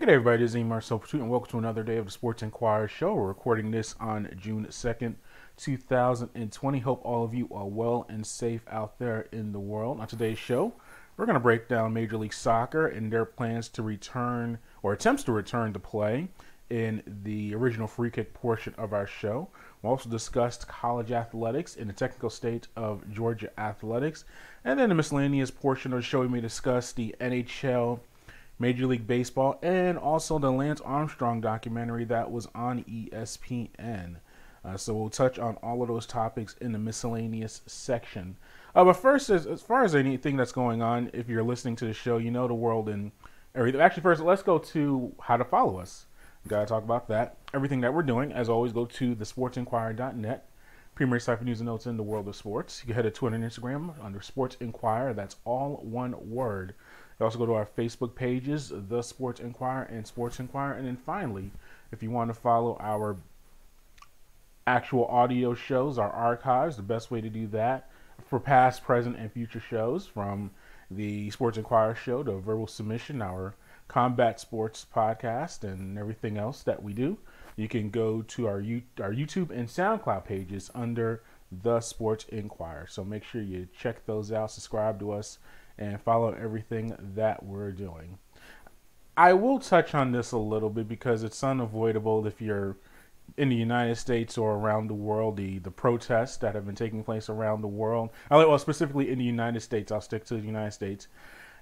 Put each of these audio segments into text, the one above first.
Good day, everybody. This is Marcel Pursuit, and welcome to another day of the Sports Inquirer Show. We're recording this on June 2nd, 2020. Hope all of you are well and safe out there in the world. On today's show, we're going to break down Major League Soccer and their plans to return, or attempts to return to play, in the original free kick portion of our show. We'll also discuss college athletics and the technical state of Georgia athletics. And then the miscellaneous portion of the show, we may discuss the NHL, Major League Baseball, and also the Lance Armstrong documentary that was on ESPN. So we'll touch on all of those topics in the miscellaneous section. But first, as far as anything that's going on, if you're listening to the show, you know the world and everything. Actually, first, let's go to how to follow us. Got to talk about that. Everything that we're doing, as always, go to thesportsinquirer.net. Premier site for news and notes in the world of sports. You can head to Twitter and Instagram under Sports Inquirer. That's all one word. You also go to our Facebook pages, The Sports Inquirer and Sports Inquirer. And then finally, if you want to follow our actual audio shows, our archives, the best way to do that for past, present, and future shows, from the Sports Inquirer Show to Verbal Submission, our combat sports podcast, and everything else that we do, you can go to our YouTube and SoundCloud pages under The Sports Inquirer. So make sure you check those out, subscribe to us, and follow everything that we're doing. I will touch on this a little bit because it's unavoidable if you're in the United States or around the world, the protests that have been taking place around the world. Well, specifically in the United States. I'll stick to the United States.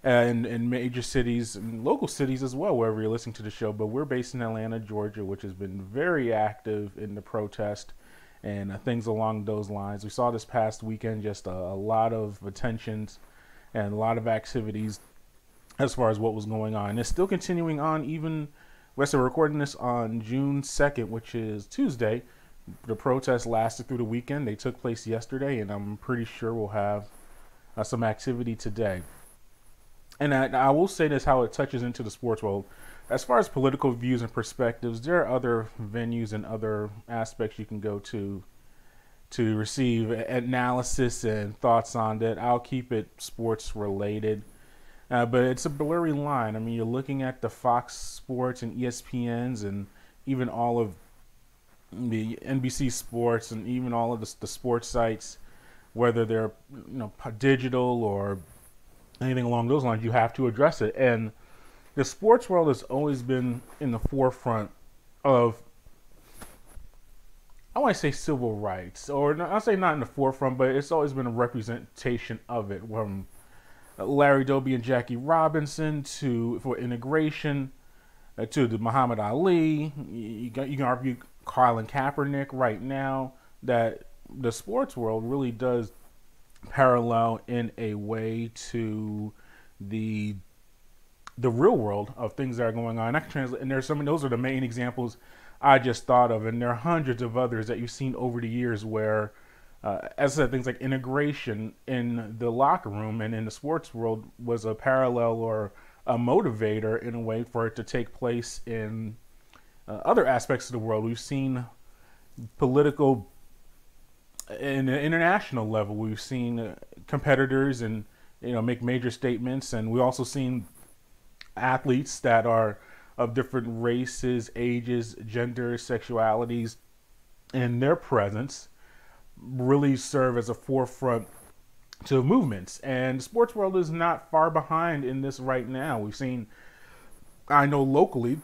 And in major cities and local cities as well, wherever you're listening to the show. But we're based in Atlanta, Georgia, which has been very active in the protest and things along those lines. We saw this past weekend just a lot of attentions and a lot of activities as far as what was going on. It's still continuing on even, we're recording this on June 2nd, which is Tuesday. The protests lasted through the weekend. They took place yesterday, and I'm pretty sure we'll have some activity today. And I will say this, how it touches into the sports world. As far as political views and perspectives, there are other venues and other aspects you can go to receive analysis and thoughts on that. I'll keep it sports related. But it's a blurry line. I mean, you're looking at the Fox Sports and ESPNs and even all of the NBC Sports and even all of the sports sites, whether they're digital or anything along those lines, you have to address it. And the sports world has always been in the forefront of, I want to say, civil rights, or I'll say not in the forefront, but it's always been a representation of it, from Larry Doby and Jackie Robinson for integration, to the Muhammad Ali. You can argue Colin Kaepernick right now, that the sports world really does parallel in a way to the real world of things that are going on. I can translate, and there's some of those are the main examples I just thought of, and there are hundreds of others that you've seen over the years where, as I said, things like integration in the locker room and in the sports world was a parallel or a motivator in a way for it to take place in other aspects of the world. We've seen political, in the international level, we've seen competitors and make major statements, and we've also seen athletes that are of different races, ages, genders, sexualities, and their presence really serve as a forefront to movements. And the sports world is not far behind in this right now. We've seen, I know locally,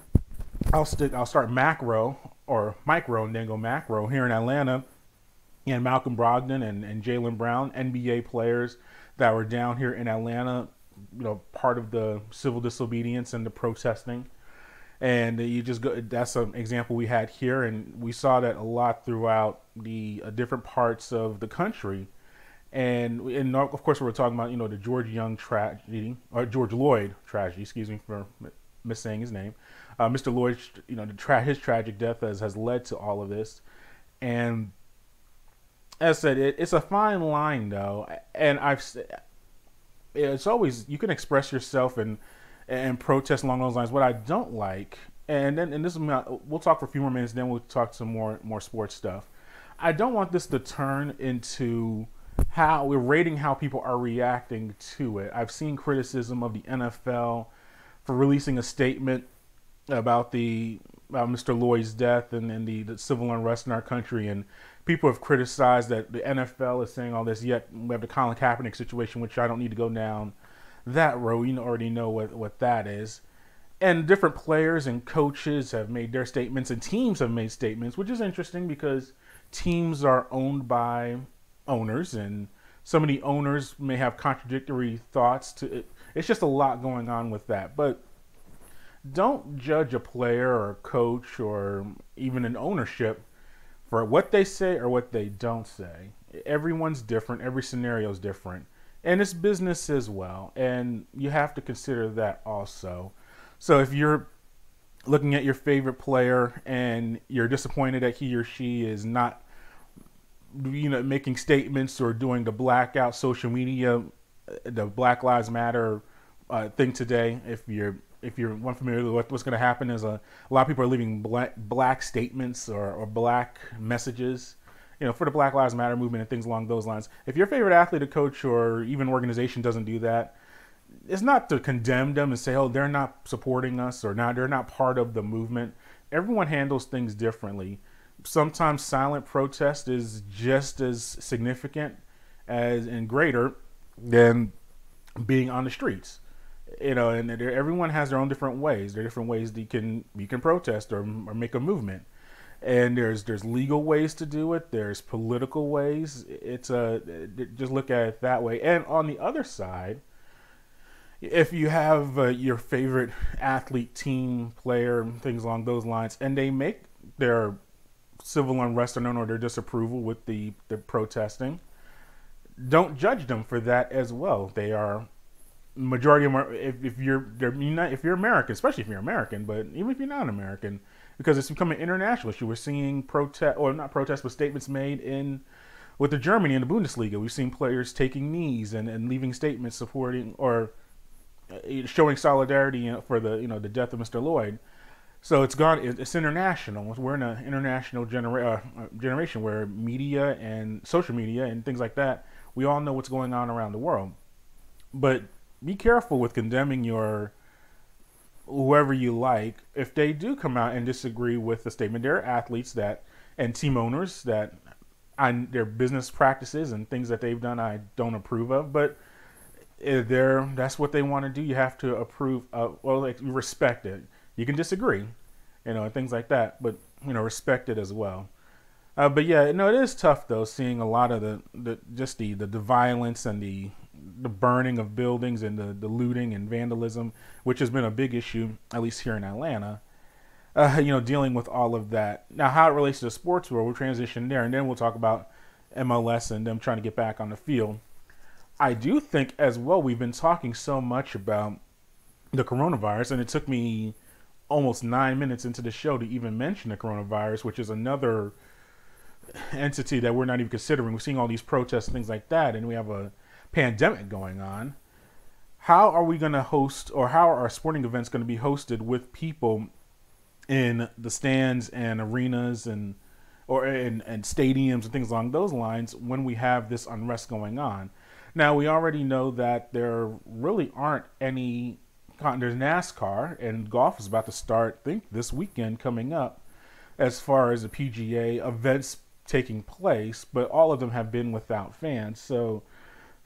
I'll start macro or micro and then go macro here in Atlanta. And Malcolm Brogdon and Jaylen Brown, NBA players that were down here in Atlanta, part of the civil disobedience and the protesting. And that's an example we had here, and we saw that a lot throughout the different parts of the country. And of course, we're talking about, the George Lloyd tragedy, excuse me for missaying his name. Mr. Lloyd, his tragic death has led to all of this. And as I said, it's a fine line, though, and it's always, you can express yourself and protest along those lines. What I don't like, and this is, we'll talk for a few more minutes, then we'll talk some more sports stuff. I don't want this to turn into how we're rating how people are reacting to it. I've seen criticism of the NFL for releasing a statement about Mr. Lloyd's death and the civil unrest in our country, and people have criticized that the NFL is saying all this. Yet we have the Colin Kaepernick situation, which I don't need to go down that road. You already know what that is. And different players and coaches have made their statements, and teams have made statements, which is interesting because teams are owned by owners, and some of the owners may have contradictory thoughts to it. It's just a lot going on with that. But don't judge a player or a coach or even an ownership for what they say or what they don't say. Everyone's different. Every scenario is different. And it's business as well. And you have to consider that also. So if you're looking at your favorite player and you're disappointed that he or she is not, making statements or doing the blackout social media, the Black Lives Matter thing today, if you're unfamiliar with what's going to happen, is a lot of people are leaving black statements or black messages, for the Black Lives Matter movement and things along those lines. If your favorite athlete or coach or even organization doesn't do that, it's not to condemn them and say, oh, they're not supporting us or not, they're not part of the movement. Everyone handles things differently. Sometimes silent protest is just as significant and greater than being on the streets. And everyone has their own different ways. There are different ways that you can protest or make a movement. And there's legal ways to do it. There's political ways. Just look at it that way. And on the other side, if you have your favorite athlete, team, player, things along those lines, and they make their civil unrest or their disapproval with the protesting, don't judge them for that as well. They are majority of them. If you're American, especially if you're American, but even if you're not American, because it's become an international issue. We're seeing not protests, but statements made with the Germany in the Bundesliga. We've seen players taking knees and leaving statements supporting or showing solidarity for the death of Mr. Lloyd. So it's international. We're in an international generation where media and social media and things like that, we all know what's going on around the world. But be careful with condemning whoever you like if they do come out and disagree with the statement. There are athletes and team owners that their business practices and things that they've done I don't approve of, but that's what they want to do. You have to approve of, you respect it. You can disagree, and things like that, but respect it as well. But yeah, it is tough though, seeing a lot of the violence and the burning of buildings and the looting and vandalism, which has been a big issue, at least here in Atlanta. Dealing with all of that. Now, how it relates to the sports world, we'll transition there, and then we'll talk about MLS and them trying to get back on the field. I do think as well, we've been talking so much about the coronavirus, and it took me almost 9 minutes into the show to even mention the coronavirus, which is another entity that we're not even considering. We're seeing all these protests and things like that, and we have a pandemic going on. How are we going to host, or how are our sporting events going to be hosted with people in the stands and arenas and stadiums and things along those lines when we have this unrest going on? Now, we already know that there really aren't any. There's NASCAR, and golf is about to start, I think, this weekend coming up, as far as the PGA events taking place, but all of them have been without fans. So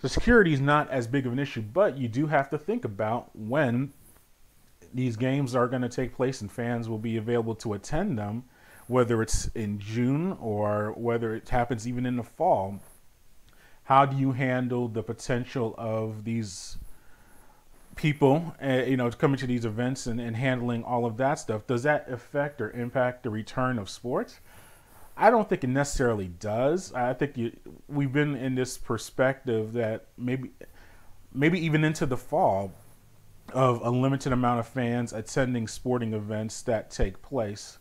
the security is not as big of an issue, but you do have to think about when these games are going to take place and fans will be available to attend them, whether it's in June or whether it happens even in the fall. How do you handle the potential of these people, coming to these events and handling all of that stuff? Does that affect or impact the return of sports? I don't think it necessarily does. I think we've been in this perspective that maybe even into the fall of a limited amount of fans attending sporting events that take place.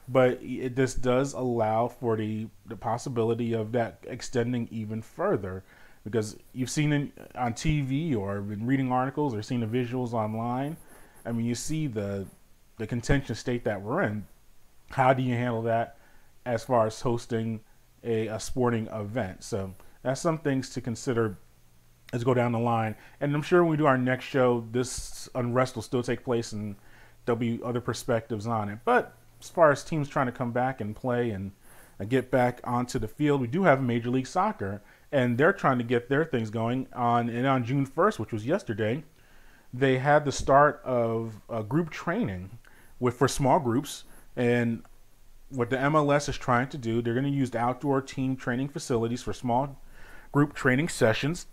But this does allow for the possibility of that extending even further, because you've seen on TV or been reading articles or seen the visuals online. I mean, you see the contentious state that we're in. How do you handle that as far as hosting a sporting event? So that's some things to consider as we go down the line. And I'm sure when we do our next show, this unrest will still take place and there'll be other perspectives on it. But as far as teams trying to come back and play and get back onto the field, we do have Major League Soccer, and they're trying to get their things going on June 1st, which was yesterday. They had the start of group training for small groups, and what the MLS is trying to do, they're going to use the outdoor team training facilities for small group training sessions,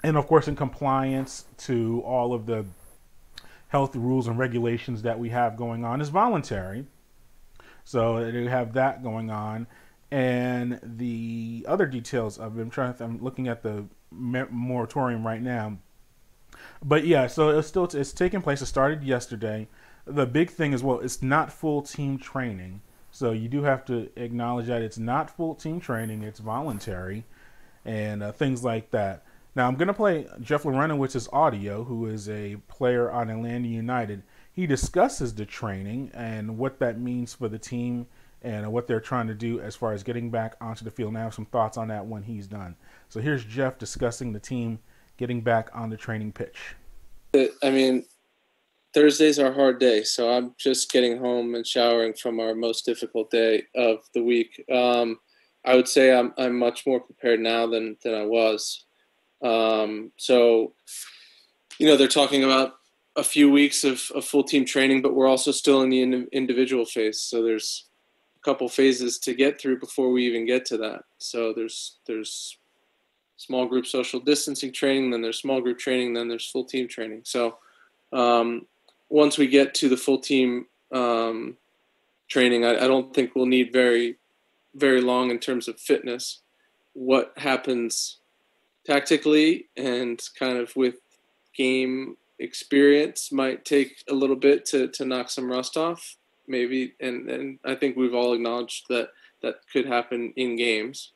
and of course in compliance to all of the health rules and regulations that we have going on is voluntary. So they have that going on, and the other details of it, I'm looking at the moratorium right now. But yeah, so it's taking place. It started yesterday. The big thing is, well, it's not full team training. So you do have to acknowledge that it's not full team training. It's voluntary and things like that. Now I'm going to play Jeff Larenowitz's audio, who is a player on Atlanta United. He discusses the training and what that means for the team and what they're trying to do as far as getting back onto the field. And I have some thoughts on that when he's done. So here's Jeff discussing the team getting back on the training pitch. I mean, Thursday's our hard day, so I'm just getting home and showering from our most difficult day of the week. I would say I'm much more prepared now than I was. So, they're talking about a few weeks of full team training, but we're also still in the individual phase. So there's a couple phases to get through before we even get to that. So there's small group social distancing training, then there's small group training, then there's full team training. So once we get to the full team training, I don't think we'll need very, very long in terms of fitness. What happens tactically and kind of with game experience might take a little bit to knock some rust off, maybe. And I think we've all acknowledged that could happen in games.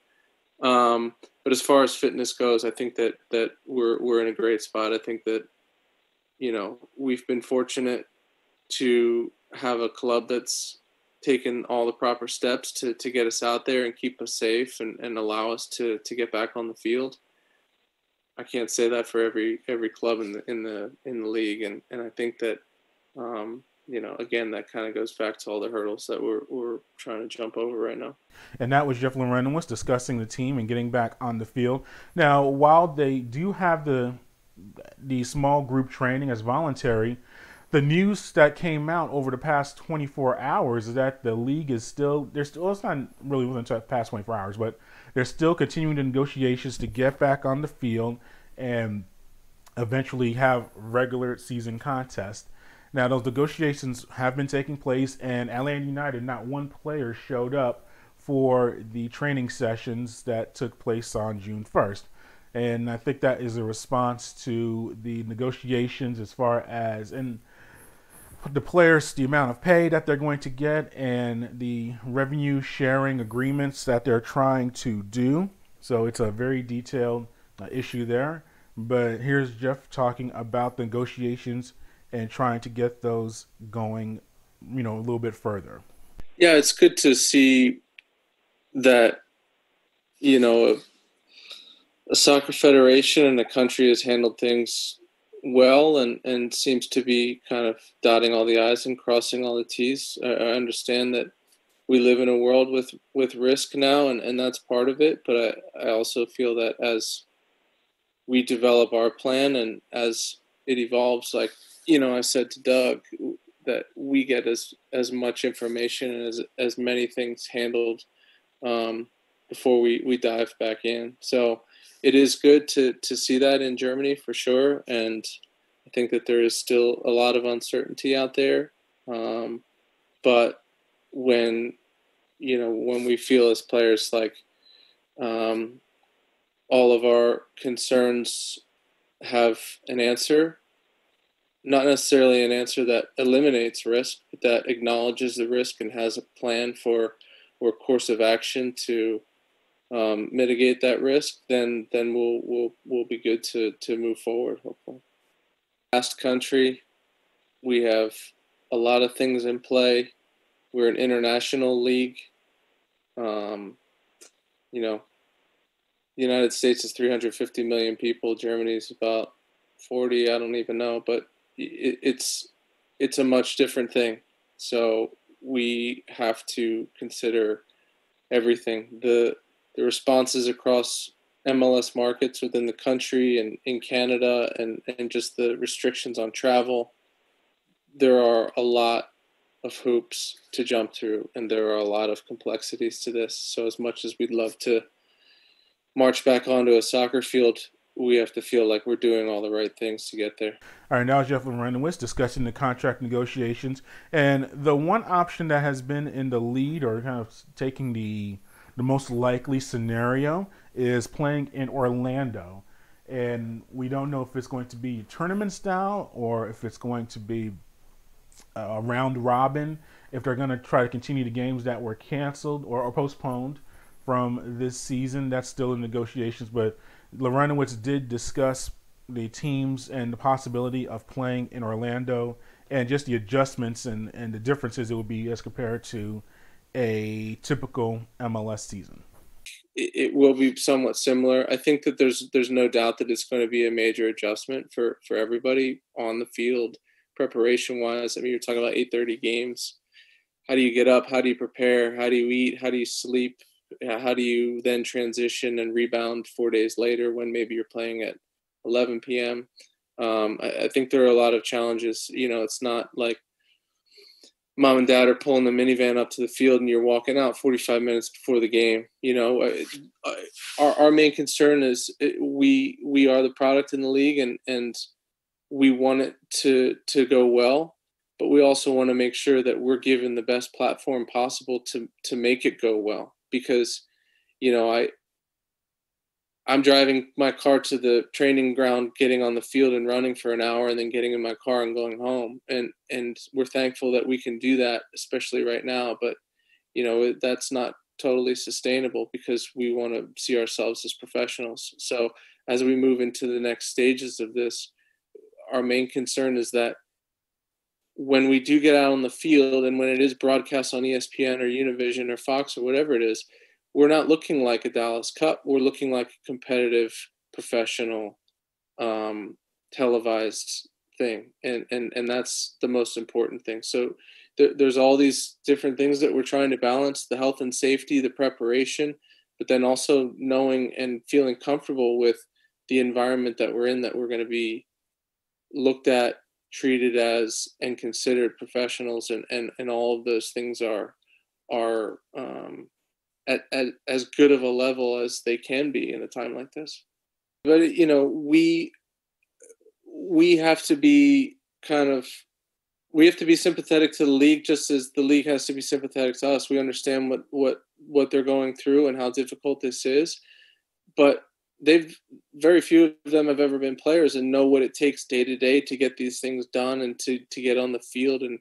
But as far as fitness goes, I think that we're in a great spot. I think that, we've been fortunate to have a club that's taken all the proper steps to get us out there and keep us safe and allow us to get back on the field. I can't say that for every club in the league, and I think that again, that kind of goes back to all the hurdles that we're trying to jump over right now. And that was Jeff Larenowic discussing the team and getting back on the field. Now, while they do have the small group training as voluntary, the news that came out over the past 24 hours is that the league is it's not really within the past 24 hours, but they're still continuing the negotiations to get back on the field and eventually have regular season contests. Now, those negotiations have been taking place, and Atlanta United, not one player showed up for the training sessions that took place on June 1st. And I think that is a response to the negotiations as far as the players, the amount of pay that they're going to get, and the revenue sharing agreements that they're trying to do. So it's a very detailed issue there. But here's Jeff talking about the negotiations and trying to get those going, a little bit further. Yeah, it's good to see that, a soccer federation and a country has handled things well and seems to be kind of dotting all the I's and crossing all the T's. I understand that we live in a world with risk now, and that's part of it. But I also feel that as we develop our plan and as it evolves, like, I said to Doug, that we get as much information and as many things handled before we dive back in. So it is good to see that in Germany for sure. And I think that there is still a lot of uncertainty out there. But when we feel as players like all of our concerns have an answer, not necessarily an answer that eliminates risk, but that acknowledges the risk and has a plan or course of action to mitigate that risk, then we'll be good to move forward, hopefully. Last country, we have a lot of things in play. We're an international league. The United States is 350 million people. Germany is about 40. I don't even know, but it's it's a much different thing. So we have to consider everything. The responses across MLS markets within the country and in Canada, and just the restrictions on travel. There are a lot of hoops to jump through, and there are a lot of complexities to this. So as much as we'd love to march back onto a soccer field, we have to feel like we're doing all the right things to get there. All right, now Jeff Lorenowitz discussing the contract negotiations. And the one option that has been in the lead, or kind of taking the most likely scenario, is playing in Orlando. And we don't know if it's going to be tournament style or if it's going to be a round robin, if they're going to try to continue the games that were canceled or postponed from this season. That's still in negotiations, but Lorenowitz did discuss the teams and the possibility of playing in Orlando and just the adjustments and the differences it would be as compared to a typical MLS season. It will be somewhat similar. I think that there's no doubt that it's going to be a major adjustment for everybody on the field, preparation wise. I mean, you're talking about 8:30 games. How do you get up? How do you prepare? How do you eat? How do you sleep? How do you then transition and rebound 4 days later when maybe you're playing at 11 p.m.? I think there are a lot of challenges. It's not like mom and dad are pulling the minivan up to the field and you're walking out 45 minutes before the game. Our main concern is we are the product in the league, and we want it to go well, but we also want to make sure that we're given the best platform possible to make it go well. Because, I'm driving my car to the training ground, getting on the field and running for an hour, and then getting in my car and going home. And we're thankful that we can do that, especially right now. But, that's not totally sustainable because we want to see ourselves as professionals. So as we move into the next stages of this, our main concern is that when we do get out on the field and when it is broadcast on ESPN or Univision or Fox or whatever it is, we're not looking like a Dallas Cup. We're looking like a competitive, professional, televised thing. And that's the most important thing. So there's all these different things that we're trying to balance: the health and safety, the preparation, but then also knowing and feeling comfortable with the environment that we're in, that we're going to be looked at, treated as, and considered professionals, and all of those things are at as good of a level as they can be in a time like this. But we have to be we have to be sympathetic to the league, just as the league has to be sympathetic to us. We understand what they're going through and how difficult this is, but very few of them have ever been players and know what it takes day to day to get these things done and to get on the field, and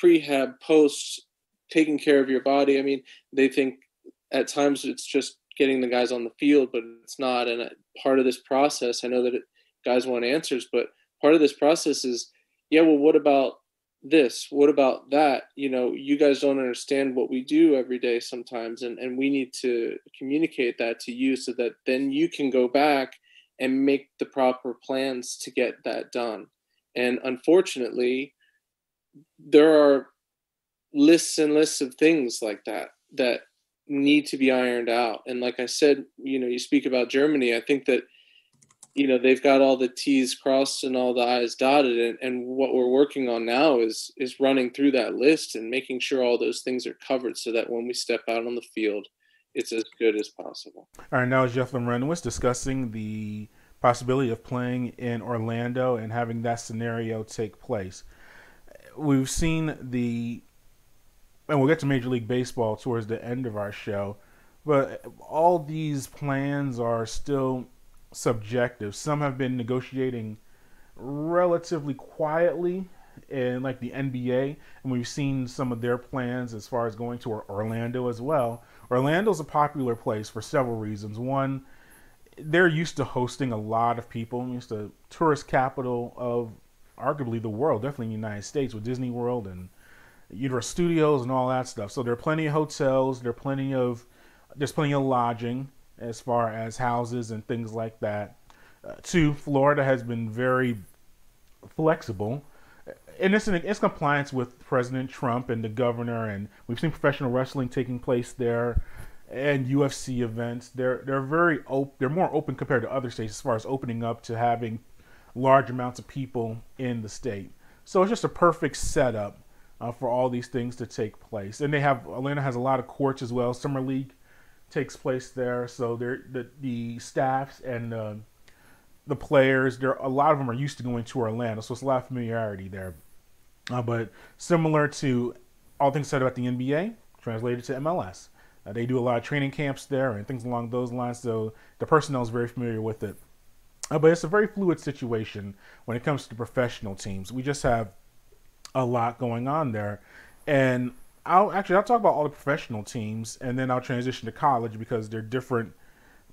prehab, post, taking care of your body. I mean, they think at times it's just getting the guys on the field, but it's not. And part of this process, I know that guys want answers, but part of this process is, yeah, well, what about this? What about that? You guys don't understand what we do every day sometimes, and we need to communicate that to you so that then you can go back and make the proper plans to get that done. And unfortunately, there are lists and lists of things like that need to be ironed out. And like I said, you speak about Germany. I think that they've got all the T's crossed and all the I's dotted, and what we're working on now is running through that list and making sure all those things are covered so that when we step out on the field, it's as good as possible. All right, now Jeff Lorenowitz discussing the possibility of playing in Orlando and having that scenario take place. We've seen and we'll get to Major League Baseball towards the end of our show, but all these plans are still subjective. Some have been negotiating relatively quietly in like the NBA, and we've seen some of their plans as far as going to Orlando as well. Orlando's a popular place for several reasons. One, they're used to hosting a lot of people. It's the tourist capital of arguably the world, definitely in the United States, with Disney World and Universal Studios and all that stuff. So there are plenty of hotels, there's plenty of lodging as far as houses and things like that. Two, Florida has been very flexible and it's compliance with President Trump and the governor, and we've seen professional wrestling taking place there, and UFC events. They're they're more open compared to other states as far as opening up to having large amounts of people in the state. So it's just a perfect setup for all these things to take place. And Atlanta has a lot of courts as well. Summer League takes place there, so the staffs and the players, a lot of them are used to going to Orlando, so it's a lot of familiarity there. But similar to all things said about the NBA, translated to MLS. They do a lot of training camps there and things along those lines, so the personnel is very familiar with it. But it's a very fluid situation when it comes to professional teams. We just have a lot going on there. And I'll talk about all the professional teams, and then I'll transition to college because there are different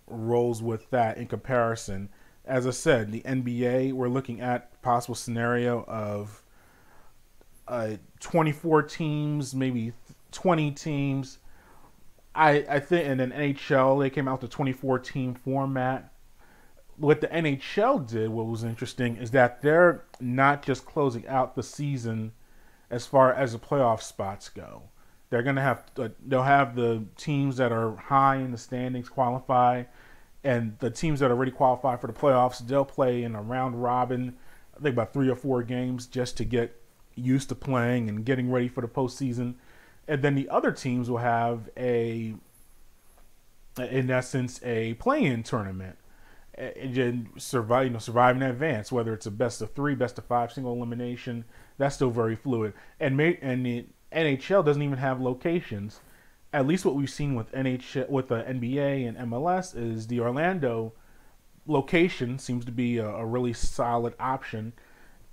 roles with that in comparison. As I said, the NBA, we're looking at possible scenario of 24 teams, maybe 20 teams. I think, and then NHL, they came out with the 24-team format. What the NHL did, what was interesting, is that they're not just closing out the season as far as the playoff spots go. They're gonna have they'll have the teams that are high in the standings qualify, and the teams that already qualify for the playoffs, they'll play in a round robin. I think about 3 or 4 games just to get used to playing and getting ready for the postseason. And then the other teams will have in essence, a play-in tournament and survive in advance. Whether it's a best of 3, best of 5, single elimination, that's still very fluid. And the NHL doesn't even have locations. At least what we've seen with the NBA and MLS is the Orlando location seems to be a really solid option.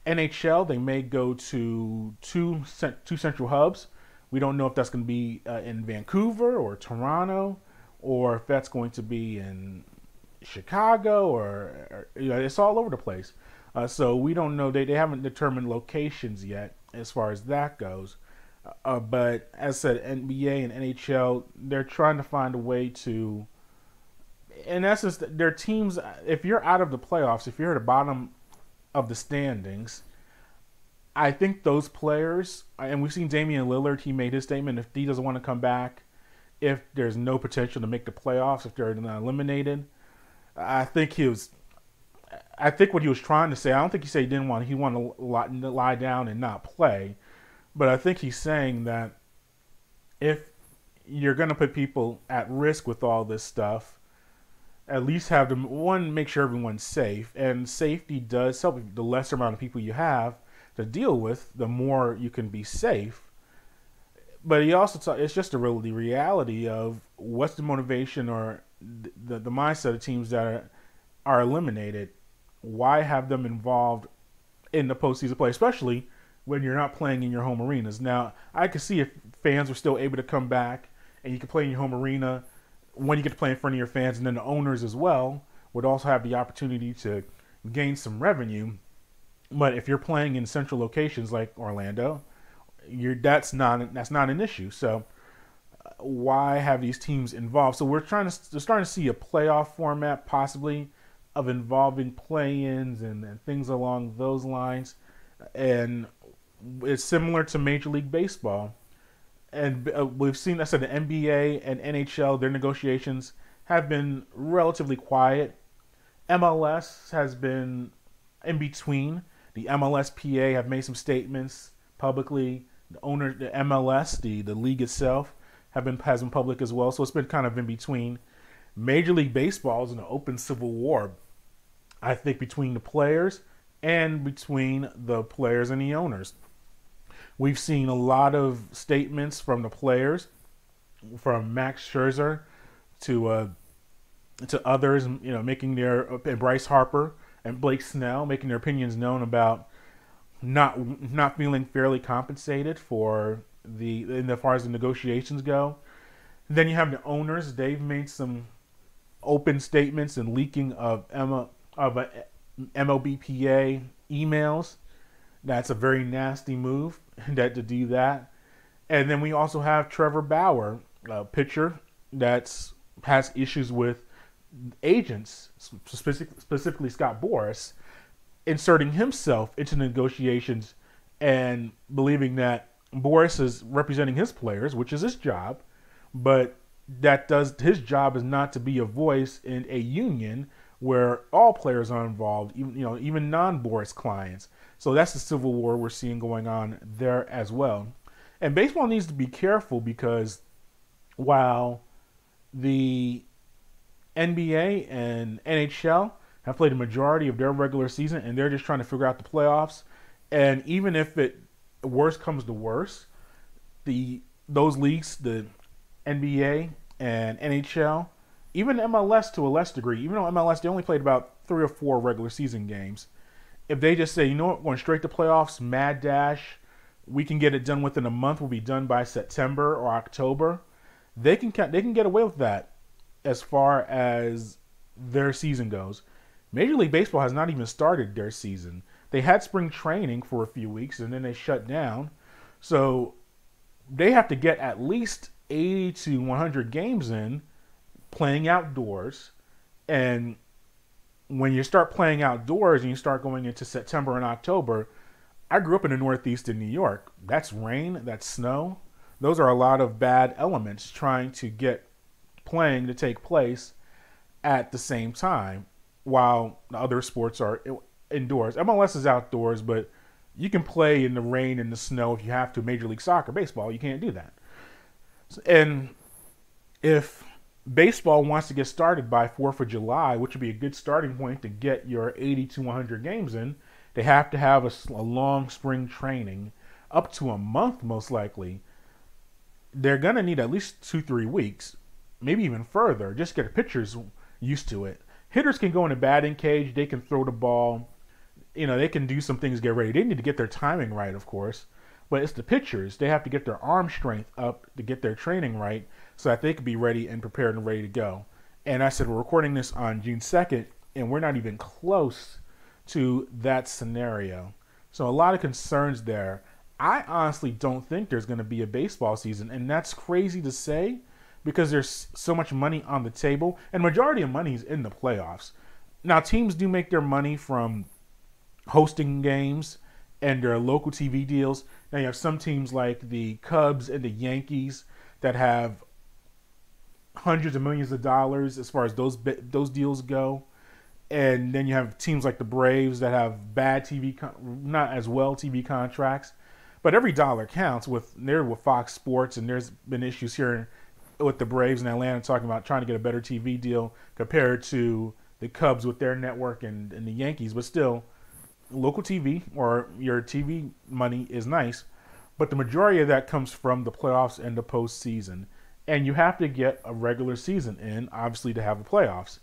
NHL, they may go to two central hubs. We don't know if that's going to be in Vancouver or Toronto, or if that's going to be in Chicago, or it's all over the place. So we don't know. They haven't determined locations yet as far as that goes. But as I said, NBA and NHL, they're trying to find a way to, in essence, their teams, if you're out of the playoffs, if you're at the bottom of the standings, I think those players, and we've seen Damian Lillard, he made his statement, if he doesn't want to come back, if there's no potential to make the playoffs, if they're not eliminated, I think what he was trying to say, I don't think he said he wanted to lie down and not play, but I think he's saying that if you're going to put people at risk with all this stuff, at least have them, make sure everyone's safe, and safety does help. The lesser amount of people you have to deal with, the more you can be safe. But he also it's just the reality of what's the motivation or the mindset of teams that are eliminated. Why have them involved in the postseason play, especially when you're not playing in your home arenas? Now, I could see if fans were still able to come back and you could play in your home arena when you get to play in front of your fans, and then the owners as well would also have the opportunity to gain some revenue. But if you're playing in central locations like Orlando, that's not an issue. So why have these teams involved? So we're starting to see a playoff format possibly of involving play-ins and things along those lines. And it's similar to Major League Baseball. And we've seen, I said, the NBA and NHL, their negotiations have been relatively quiet. MLS has been in between. The MLSPA have made some statements publicly. The MLS, the league itself, has been public as well. So it's been kind of in between. Major League Baseball is in an open civil war, I think, between the players and between the players and the owners. We've seen a lot of statements from the players, from Max Scherzer to others, making and Bryce Harper and Blake Snell making their opinions known about not feeling fairly compensated for as far as the negotiations go. Then you have the owners. They've made some open statements and leaking of MLBPA emails. That's a very nasty move to do that. And then we also have Trevor Bauer, a pitcher that has issues with agents, specifically Scott Boras, inserting himself into negotiations and believing that Boris is representing his players, which is his job, but his job is not to be a voice in a union where all players are involved, even non-Boris clients. So that's the civil war we're seeing going on there as well. And baseball needs to be careful because while the NBA and NHL have played a majority of their regular season and they're just trying to figure out the playoffs, and even if it worse comes to worse, those leagues, the NBA and NHL, even MLS to a less degree, even though MLS they only played about 3 or 4 regular season games, if they just say, you know what, going straight to playoffs, mad dash, we can get it done within a month, we'll be done by September or October, they can get away with that as far as their season goes. Major League Baseball has not even started their season. They had spring training for a few weeks and then they shut down. So they have to get at least 80 to 100 games in playing outdoors. And when you start playing outdoors and you start going into September and October, I grew up in the Northeast in New York. That's rain, that's snow. Those are a lot of bad elements trying to get playing to take place at the same time while the other sports are indoors. MLS is outdoors, but you can play in the rain and the snow if you have to. Major League Soccer, baseball, you can't do that. And if baseball wants to get started by 4th of July, which would be a good starting point to get your 80 to 100 games in, they have to have a long spring training, up to a month most likely. They're going to need at least 2-3 weeks, maybe even further, just to get pitchers used to it. Hitters can go in a batting cage, they can throw the ball, they can do some things to get ready. They need to get their timing right, of course, but it's the pitchers. They have to get their arm strength up to get their training right so that they can be ready and prepared and ready to go. And I said we're recording this on June 2nd, and we're not even close to that scenario. So a lot of concerns there. I honestly don't think there's going to be a baseball season, and that's crazy to say because there's so much money on the table, and majority of money is in the playoffs. Now, teams do make their money from hosting games and their local TV deals. Now, you have some teams like the Cubs and the Yankees that have hundreds of millions of dollars as far as those deals go. And then you have teams like the Braves that have bad not as well TV contracts. But every dollar counts with Fox Sports, and there's been issues here with the Braves in Atlanta talking about trying to get a better TV deal compared to the Cubs with their network and the Yankees. But still, local TV or your TV money is nice, but the majority of that comes from the playoffs and the postseason. And you have to get a regular season in, obviously, to have the playoffs.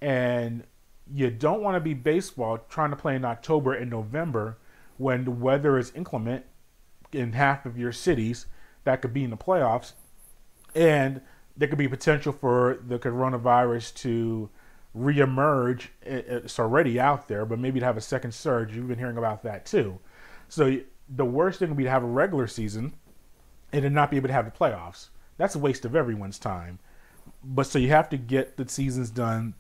And you don't want to be baseball trying to play in October and November when the weather is inclement in half of your cities that could be in the playoffs. And there could be potential for the coronavirus to reemerge. It's already out there, but maybe to have a second surge. You've been hearing about that too. So the worst thing would be to have a regular season and to not be able to have the playoffs. That's a waste of everyone's time. But so you have to get the seasons done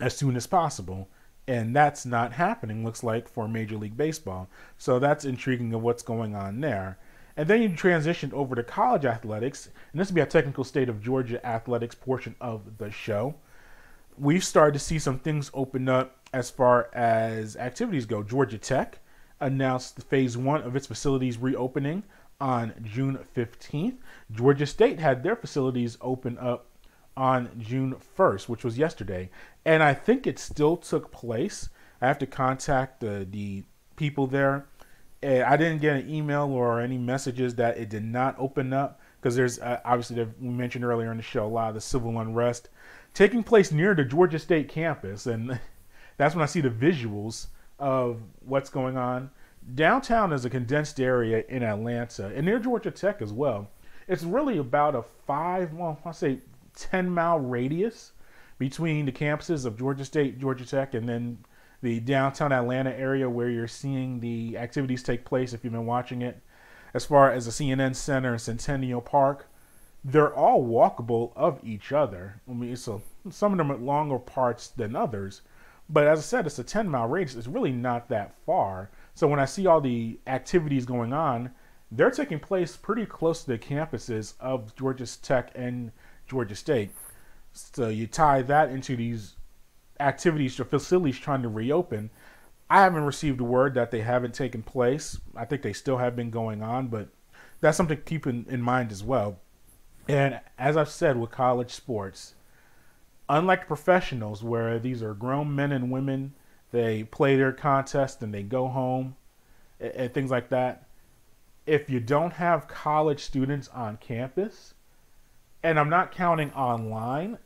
as soon as possible. And that's not happening, looks like, for Major League Baseball. So that's intriguing of what's going on there. And then you transitioned over to college athletics. And this will be our technical state of Georgia athletics portion of the show. We've started to see some things open up as far as activities go. Georgia Tech announced phase 1 of its facilities reopening on June 15th. Georgia State had their facilities open up on June 1st, which was yesterday. And I think it still took place. I have to contact the people there. And I didn't get an email or any messages that it did not open up because there's obviously, we mentioned earlier in the show, a lot of the civil unrest taking place near the Georgia State campus. And that's when I see the visuals of what's going on. Downtown is a condensed area in Atlanta and near Georgia Tech as well. It's really about a 10-mile radius between the campuses of Georgia State, Georgia Tech, and then the downtown Atlanta area where you're seeing the activities take place if you've been watching it. As far as the CNN Center and Centennial Park, they're all walkable of each other. I mean, so some of them are longer parts than others. But as I said, it's a 10-mile radius. It's really not that far. So when I see all the activities going on, they're taking place pretty close to the campuses of Georgia Tech and Georgia State. So you tie that into these activities or facilities trying to reopen. I haven't received a word that they haven't taken place. I think they still have been going on, but that's something to keep in mind as well. And as I've said with college sports, unlike professionals where these are grown men and women, they play their contest and they go home and things like that. If you don't have college students on campus, and I'm not counting online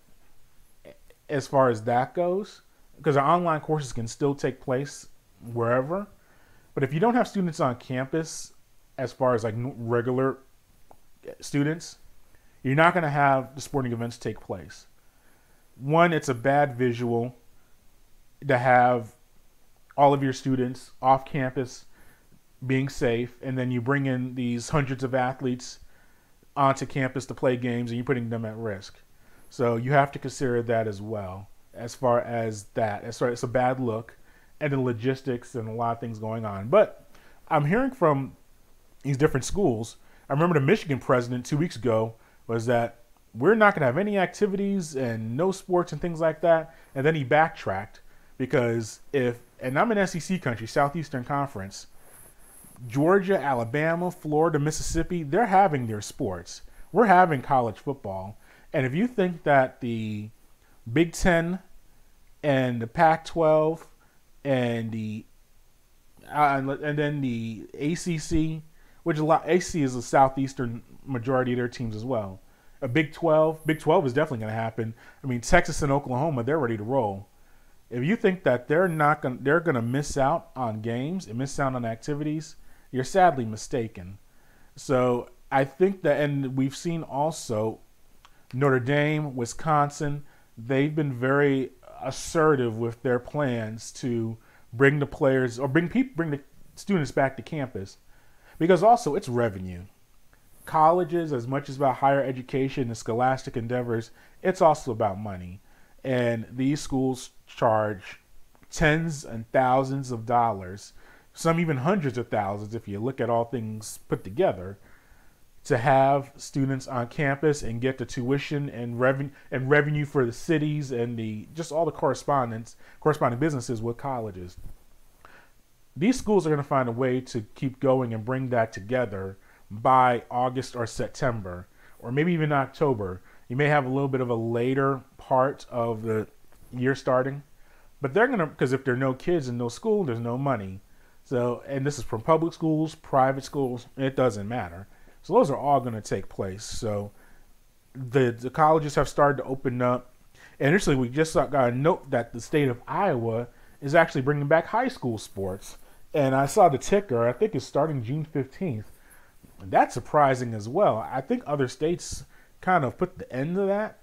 as far as that goes, because our online courses can still take place wherever. But if you don't have students on campus, as far as like regular students, you're not going to have the sporting events take place. One, it's a bad visual to have all of your students off campus being safe, and then you bring in these hundreds of athletes onto campus to play games, and you're putting them at risk. So you have to consider that as well, as far as that. As far as it's a bad look, and the logistics and a lot of things going on. But I'm hearing from these different schools. I remember the Michigan president 2 weeks ago was that we're not going to have any activities and no sports and things like that. And then he backtracked because and I'm in SEC country, Southeastern Conference, Georgia, Alabama, Florida, Mississippi, they're having their sports. We're having college football. And if you think that the Big Ten and the Pac-12 and then the ACC, which ACC is the southeastern majority of their teams as well. A Big 12 is definitely going to happen. I mean, Texas and Oklahoma, they're ready to roll. If you think that they're going to miss out on games and miss out on activities, you're sadly mistaken. So I think that, and we've seen also Notre Dame, Wisconsin, they've been very assertive with their plans to bring the players or bring the students back to campus, because also it's revenue. Colleges, as much as about higher education and scholastic endeavors, it's also about money. And these schools charge tens and thousands of dollars, some even hundreds of thousands if you look at all things put together, to have students on campus and get the tuition and revenue for the cities and just all the corresponding businesses with colleges. These schools are going to find a way to keep going and bring that together by August or September, or maybe even October. You may have a little bit of a later part of the year starting, but they're going to, because if there are no kids in no school, there's no money. So, and this is from public schools, private schools, it doesn't matter. So those are all going to take place. So the colleges have started to open up. And initially, we just got a note that the state of Iowa is actually bringing back high school sports. And I saw the ticker, I think it's starting June 15th. And that's surprising as well. I think other states kind of put the end to that.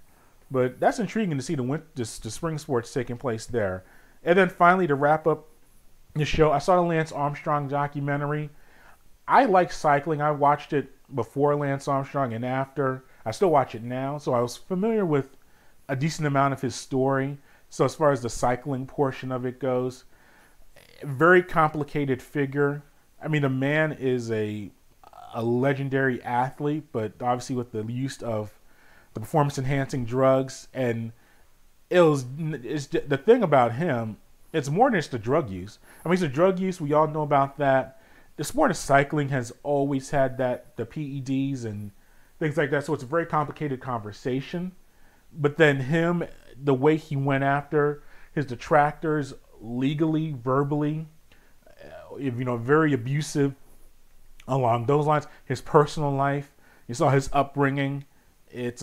But that's intriguing to see the spring sports taking place there. And then finally, to wrap up the show, I saw the Lance Armstrong documentary. I like cycling. I watched it before Lance Armstrong and after. I still watch it now. So I was familiar with a decent amount of his story. So as far as the cycling portion of it goes, very complicated figure. I mean, the man is a legendary athlete, but obviously with the use of the performance-enhancing drugs. And it's the thing about him, it's more than just the drug use. I mean, it's the drug use. We all know about that. The sport of cycling has always had that, the PEDs and things like that. So it's a very complicated conversation. But then him, the way he went after his detractors legally, verbally, very abusive along those lines. His personal life, you saw his upbringing. It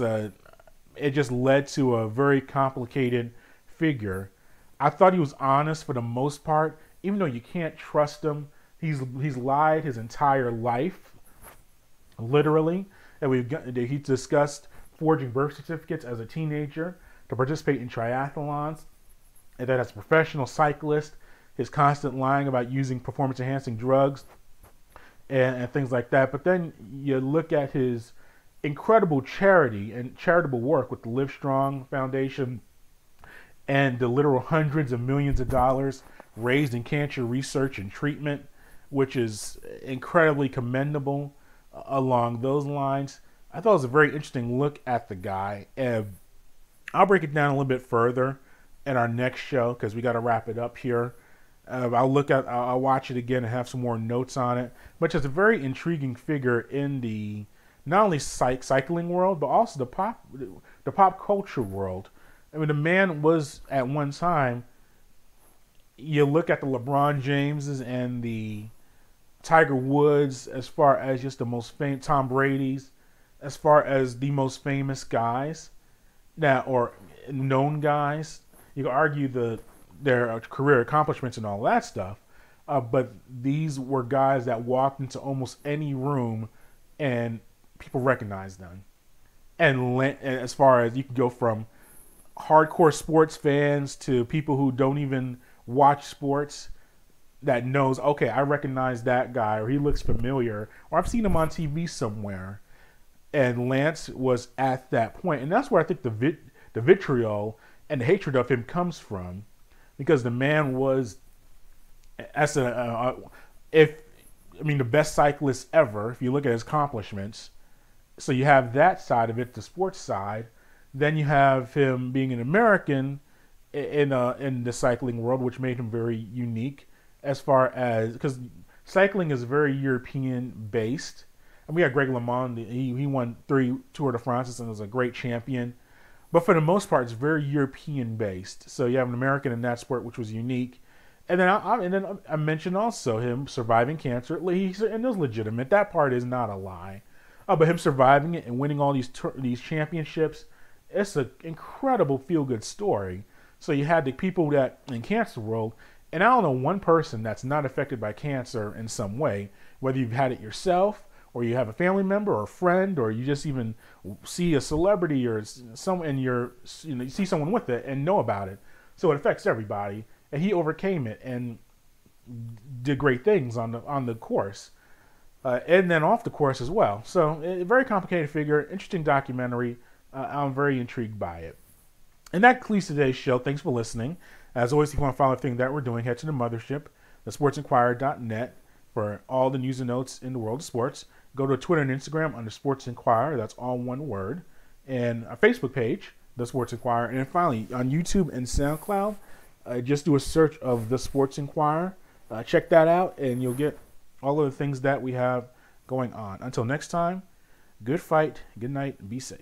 just led to a very complicated figure. I thought he was honest for the most part, even though you can't trust him. He's lied his entire life, literally. And he discussed forging birth certificates as a teenager to participate in triathlons. And then as a professional cyclist, his constant lying about using performance-enhancing drugs and things like that. But then you look at his incredible charity and charitable work with the Livestrong Foundation and the literal hundreds of millions of dollars raised in cancer research and treatment. which is incredibly commendable along those lines. I thought it was a very interesting look at the guy, and I'll break it down a little bit further in our next show because we got to wrap it up here. I'll watch it again and have some more notes on it. But just a very intriguing figure in the not only cycling world but also the pop culture world. I mean, the man was at one time. You look at the LeBron Jameses and the Tiger Woods as far as just the most famous, Tom Brady's, as far as the most famous guys that or known guys. You can argue their career accomplishments and all that stuff, but these were guys that walked into almost any room and people recognized them. And as far as you can go from hardcore sports fans to people who don't even watch sports that knows, okay, I recognize that guy or he looks familiar or I've seen him on TV somewhere. And Lance was at that point, and that's where I think the vitriol and the hatred of him comes from, because the man was, the best cyclist ever. If you look at his accomplishments, so you have that side of it, the sports side. Then you have him being an American in the cycling world, which made him very unique as far as because cycling is very European based. And we had Greg LeMond. He won 3 Tour de France and was a great champion. But for the most part, it's very European based. So you have an American in that sport, which was unique. And then I mentioned also him surviving cancer. And it was legitimate. That part is not a lie. But him surviving it and winning all these championships, it's an incredible feel-good story. So you had the people that in cancer world, and I don't know one person that's not affected by cancer in some way, whether you've had it yourself, or you have a family member or a friend, or you just even see a celebrity or someone you see someone with it and know about it. So it affects everybody, and he overcame it and did great things on the course, and then off the course as well. So a very complicated figure, interesting documentary. I'm very intrigued by it. And that concludes today's show. Thanks for listening. As always, if you want to follow everything that we're doing, head to the mothership, thesportsinquirer.net, for all the news and notes in the world of sports. Go to Twitter and Instagram under Sports Inquirer. That's all one word. And our Facebook page, The Sports Inquirer. And finally, on YouTube and SoundCloud, just do a search of The Sports Inquirer. Check that out, and you'll get all of the things that we have going on. Until next time, good fight, good night, and be safe.